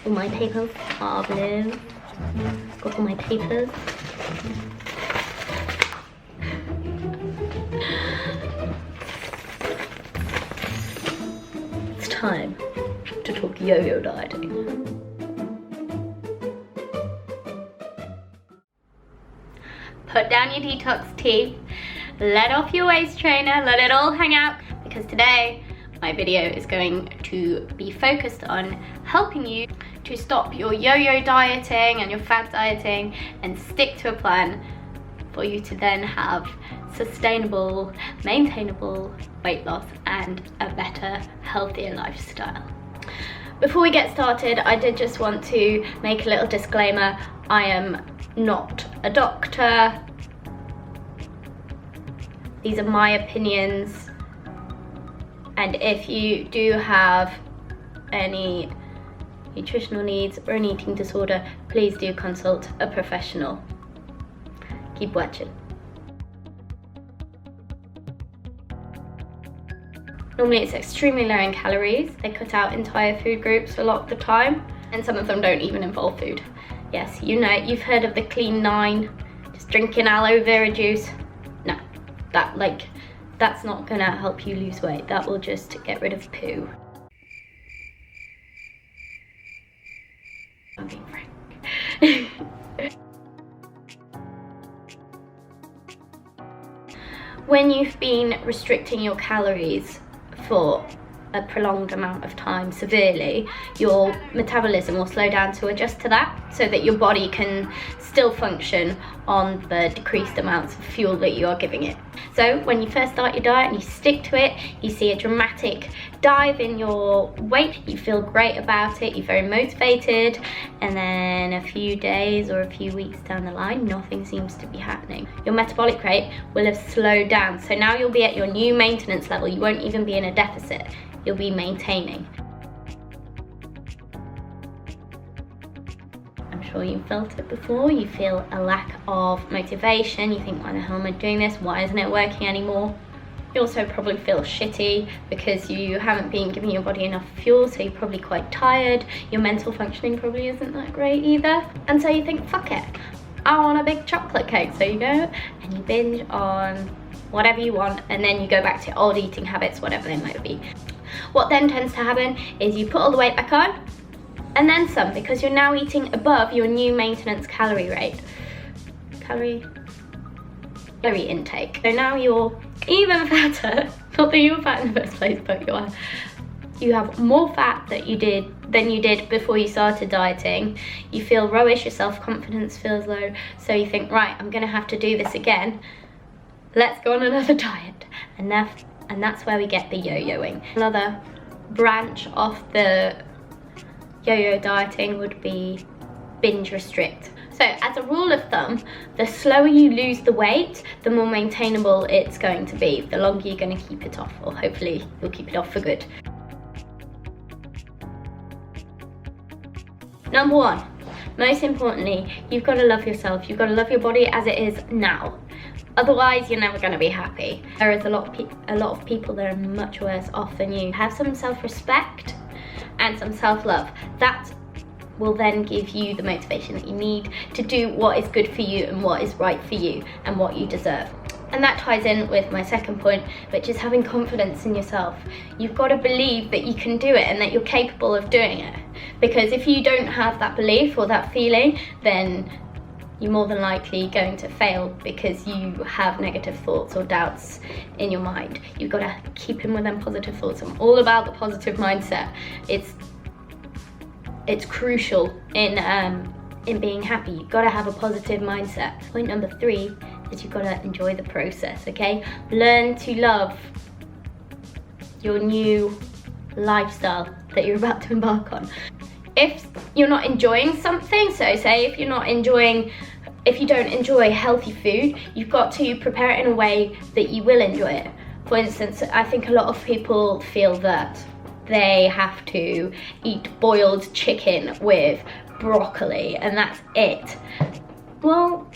All my papers are blue. Got all my papers. It's time to talk yo-yo dieting. Put down your detox tea, let off your waist trainer, let it all hang out, because today my video is going to be focused on helping you to stop your yo-yo dieting and your fad dieting and stick to a plan for you to then have sustainable, maintainable weight loss and a better, healthier lifestyle. Before we get started, I did just want to make a little disclaimer. I am not a doctor. These are my opinions, and if you do have any nutritional needs or an eating disorder, please do consult a professional. Keep watching. Normally it's extremely low in calories. They cut out entire food groups a lot of the time, and some of them don't even involve food. Yes, you know, you've heard of the clean 9, just drinking aloe vera juice. No, that's not gonna help you lose weight. That will just get rid of poo. I'm being frank. When you've been restricting your calories for a prolonged amount of time severely, your metabolism will slow down to adjust to that, so that your body can still function on the decreased amounts of fuel that you are giving it. So when you first start your diet and you stick to it, you see a dramatic dive in your weight, you feel great about it, you're very motivated, and then a few days or a few weeks down the line, nothing seems to be happening. Your metabolic rate will have slowed down, so now you'll be at your new maintenance level. You won't even be in a deficit, you'll be maintaining. I'm sure you've felt it before. You feel a lack of motivation. You think, why the hell am I doing this? Why isn't it working anymore? You also probably feel shitty because you haven't been giving your body enough fuel, so you're probably quite tired. Your mental functioning probably isn't that great either. And so you think, fuck it, I want a big chocolate cake. So you go and you binge on whatever you want, and then you go back to old eating habits, whatever they might be. What then tends to happen is you put all the weight back on, and then some, because you're now eating above your new maintenance calorie rate. Calorie intake. So now you're even fatter. Not that you were fat in the first place, but you have more fat than you did before you started dieting. You feel rubbish, your self-confidence feels low, so you think, right, I'm gonna have to do this again. Let's go on another diet. And that's where we get the yo-yoing. Another branch of the yo-yo dieting would be binge restrict. So as a rule of thumb, the slower you lose the weight, the more maintainable it's going to be, the longer you're going to keep it off, or hopefully you'll keep it off for good. Number 1, most importantly, you've got to love yourself. You've got to love your body as it is now. Otherwise, you're never going to be happy. There is a lot of people that are much worse off than you. Have some self-respect and some self-love. That will then give you the motivation that you need to do what is good for you and what is right for you and what you deserve. And that ties in with my second point, which is having confidence in yourself. You've got to believe that you can do it and that you're capable of doing it. Because if you don't have that belief or that feeling, then you're more than likely going to fail, because you have negative thoughts or doubts in your mind. You've got to keep in with them positive thoughts. I'm all about the positive mindset. It's crucial in being happy. You've got to have a positive mindset. Point number 3 is you've got to enjoy the process, okay? Learn to love your new lifestyle that you're about to embark on. If you're not enjoying something, so say if you don't enjoy healthy food, you've got to prepare it in a way that you will enjoy it. For instance, I think a lot of people feel that they have to eat boiled chicken with broccoli and that's it. Well,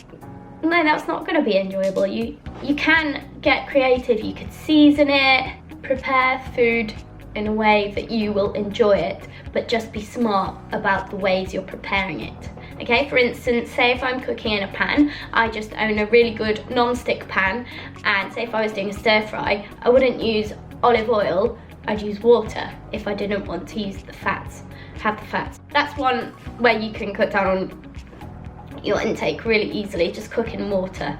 no, that's not going to be enjoyable. You can get creative. You could season it, prepare food in a way that you will enjoy it, but just be smart about the ways you're preparing it. Okay, for instance, say if I'm cooking in a pan, I just own a really good non-stick pan, and say if I was doing a stir fry, I wouldn't use olive oil, I'd use water if I didn't want to use the fats, have the fats. That's one where you can cut down on your intake really easily, just cook in water,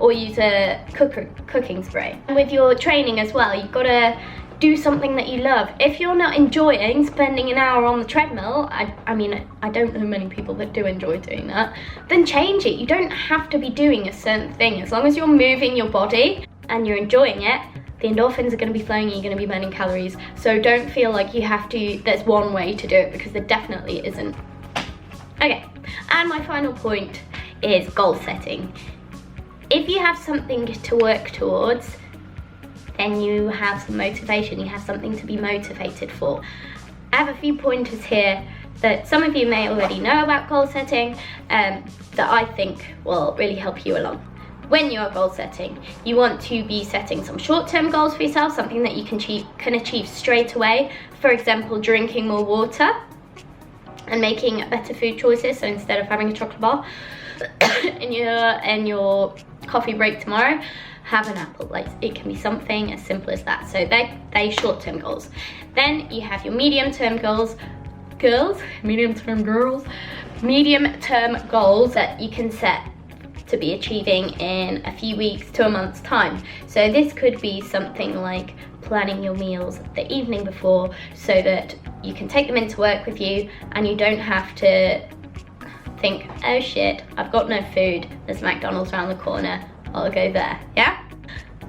or use a cooking spray. And with your training as well, you've got to do something that you love. If you're not enjoying spending an hour on the treadmill, I mean, I don't know many people that do enjoy doing that, then change it. You don't have to be doing a certain thing. As long as you're moving your body and you're enjoying it, the endorphins are going to be flowing, you're going to be burning calories. So don't feel like you have to, there's one way to do it, because there definitely isn't. Okay, and my final point is goal setting. If you have something to work towards, then you have some motivation, you have something to be motivated for. I have a few pointers here that some of you may already know about goal setting, that I think will really help you along. When you are goal setting, you want to be setting some short-term goals for yourself, something that you can achieve straight away. For example, drinking more water and making better food choices. So instead of having a chocolate bar in your coffee break tomorrow, have an apple. Like, it can be something as simple as that. So they short-term goals. Then you have your medium-term goals, medium-term goals that you can set to be achieving in a few weeks to a month's time. So this could be something like planning your meals the evening before, so that you can take them into work with you and you don't have to think, oh shit, I've got no food, there's McDonald's around the corner, I'll go there, yeah?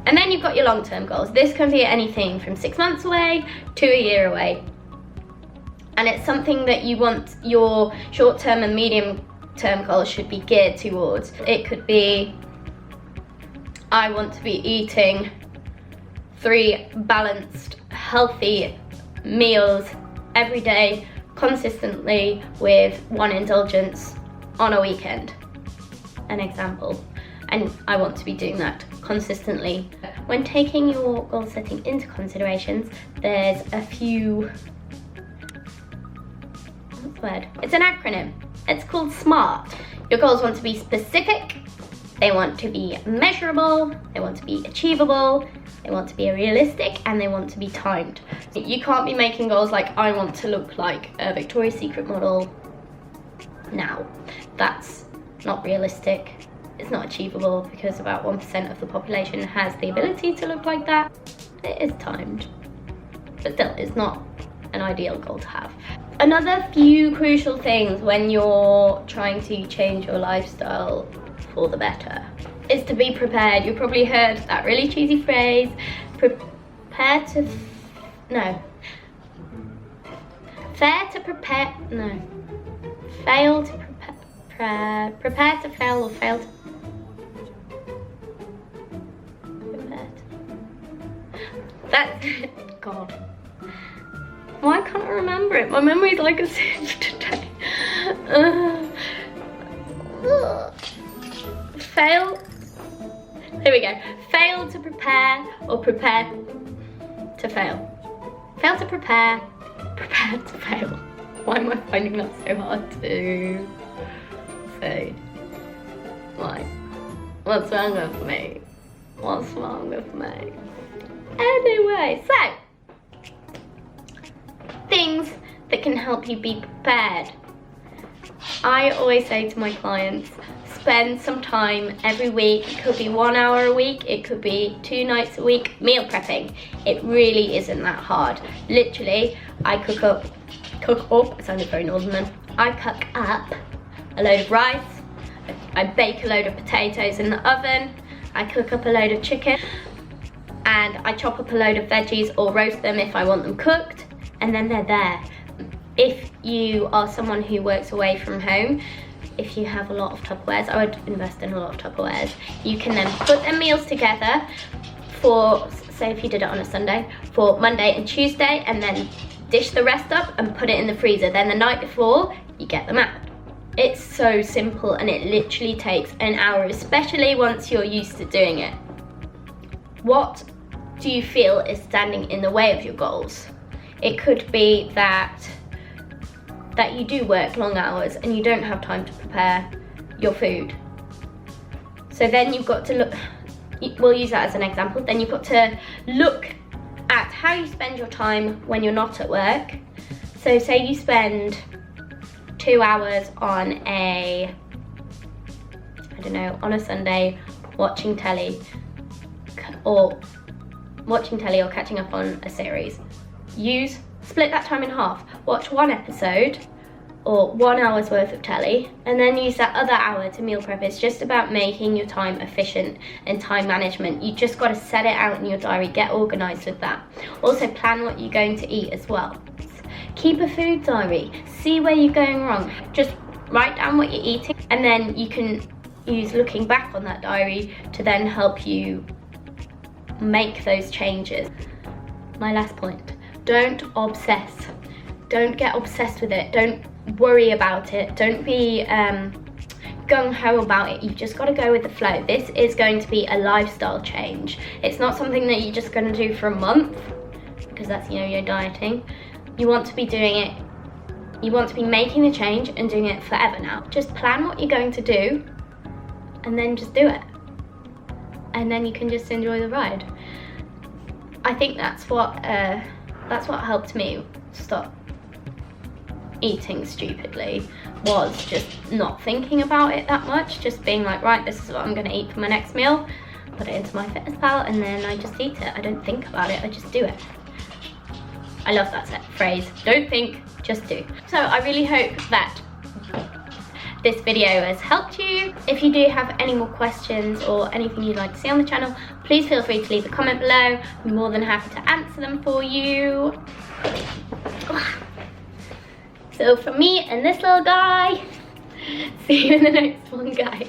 And then you've got your long-term goals. This can be anything from 6 months away to a year away. And it's something that you want your short-term and medium-term goals should be geared towards. It could be, I want to be eating 3 balanced, healthy meals every day, consistently, with 1 indulgence on a weekend. An example. And I want to be doing that consistently. When taking your goal setting into considerations, there's a few, what's the word? It's an acronym. It's called SMART. Your goals want to be specific, they want to be measurable, they want to be achievable, they want to be realistic, and they want to be timed. You can't be making goals like, I want to look like a Victoria's Secret model now. That's not realistic. It's not achievable, because about 1% of the population has the ability to look like that. It is timed, but still, it's not an ideal goal to have. Another few crucial things when you're trying to change your lifestyle for the better is to be prepared. You've probably heard that really cheesy phrase, fair to fail or fail to That's, God. Why can't I remember it? My memory's like a sieve today. Fail. Here we go. Fail to prepare or prepare to fail. Fail to prepare, prepare to fail. Why am I finding that so hard to say? Why? What's wrong with me? What's wrong with me? Anyway, so things that can help you be prepared. I always say to my clients, spend some time every week. It could be 1 hour a week, it could be 2 nights a week, meal prepping. It really isn't that hard. Literally, I cook up, it sounded very northern then. I cook up a load of rice, I bake a load of potatoes in the oven, I cook up a load of chicken, and I chop up a load of veggies or roast them if I want them cooked, and then they're there. If you are someone who works away from home, if you have a lot of Tupperwares, I would invest in a lot of Tupperwares. You can then put their meals together for, say if you did it on a Sunday, for Monday and Tuesday, and then dish the rest up and put it in the freezer. Then the night before, you get them out. It's so simple, and it literally takes an hour, especially once you're used to doing it. What do you feel is standing in the way of your goals? It could be that you do work long hours and you don't have time to prepare your food. So then you've got to look, we'll use that as an example, then you've got to look at how you spend your time when you're not at work. So say you spend 2 hours on a Sunday watching telly or catching up on a series. Split that time in half. Watch 1 episode or 1 hour's worth of telly, and then use that other hour to meal prep. It's just about making your time efficient and time management. You just got to set it out in your diary, get organized with that. Also plan what you're going to eat as well. Keep a food diary, see where you're going wrong. Just write down what you're eating, and then you can use looking back on that diary to then help you make those changes. My last point, don't obsess. Don't get obsessed with it. Don't worry about it. Don't be gung-ho about it. You've just got to go with the flow. This is going to be a lifestyle change. It's not something that you're just going to do for a month, because that's yo-yo dieting. You want to be doing it, you want to be making the change and doing it forever now. Just plan what you're going to do and then just do it. And then you can just enjoy the ride. I think that's what helped me stop eating stupidly, was just not thinking about it that much, just being like, right, this is what I'm going to eat for my next meal, put it into my fitness pal, and then I just eat it. I don't think about it, I just do it. I love that phrase, don't think, just do. So I really hope that this video has helped you. If you do have any more questions or anything you'd like to see on the channel, please feel free to leave a comment below. I'm more than happy to answer them for you. So from me and this little guy, see you in the next one, guys.